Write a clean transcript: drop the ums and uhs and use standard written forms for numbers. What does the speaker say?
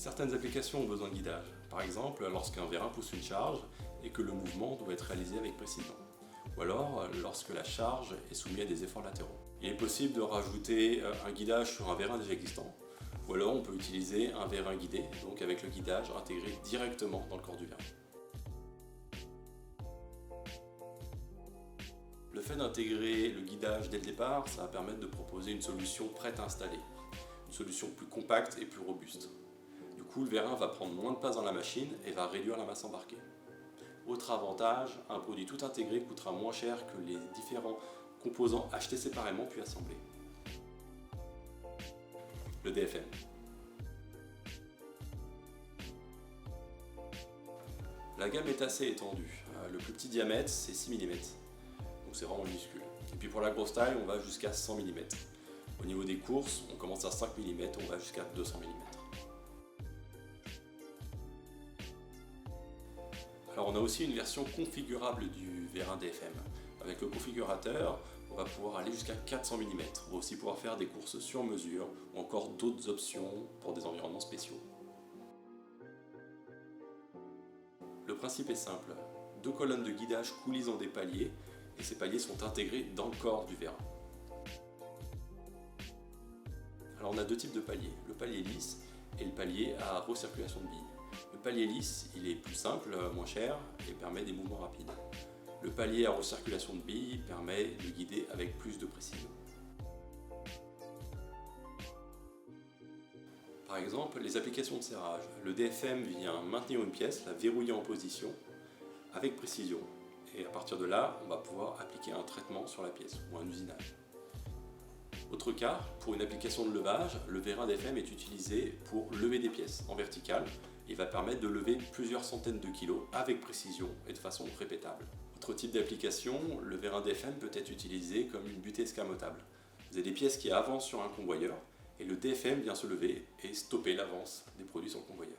Certaines applications ont besoin de guidage, par exemple lorsqu'un vérin pousse une charge et que le mouvement doit être réalisé avec précision, ou alors lorsque la charge est soumise à des efforts latéraux. Il est possible de rajouter un guidage sur un vérin déjà existant, ou alors on peut utiliser un vérin guidé, donc avec le guidage intégré directement dans le corps du vérin. Le fait d'intégrer le guidage dès le départ, ça va permettre de proposer une solution prête à installer, une solution plus compacte et plus robuste. Du coup, le vérin va prendre moins de place dans la machine et va réduire la masse embarquée. Autre avantage, un produit tout intégré coûtera moins cher que les différents composants achetés séparément puis assemblés. Le DFM. La gamme est assez étendue. Le plus petit diamètre, c'est 6 mm. Donc c'est vraiment minuscule. Et puis pour la grosse taille, on va jusqu'à 100 mm. Au niveau des courses, on commence à 5 mm, on va jusqu'à 200 mm. Alors on a aussi une version configurable du vérin DFM. Avec le configurateur, on va pouvoir aller jusqu'à 400 mm. On va aussi pouvoir faire des courses sur mesure ou encore d'autres options pour des environnements spéciaux. Le principe est simple. 2 colonnes de guidage coulisent dans des paliers et ces paliers sont intégrés dans le corps du vérin. Alors on a 2 types de paliers, le palier lisse et le palier à recirculation de billes. Le palier lisse, il est plus simple, moins cher et permet des mouvements rapides. Le palier à recirculation de billes permet de guider avec plus de précision. Par exemple, les applications de serrage. Le DFM vient maintenir une pièce, la verrouiller en position avec précision. Et à partir de là, on va pouvoir appliquer un traitement sur la pièce ou un usinage. Autre cas, pour une application de levage, le vérin DFM est utilisé pour lever des pièces en verticale. Il va permettre de lever plusieurs centaines de kilos avec précision et de façon répétable. Autre type d'application, le vérin DFM peut être utilisé comme une butée escamotable. Vous avez des pièces qui avancent sur un convoyeur et le DFM vient se lever et stopper l'avance des produits sur le convoyeur.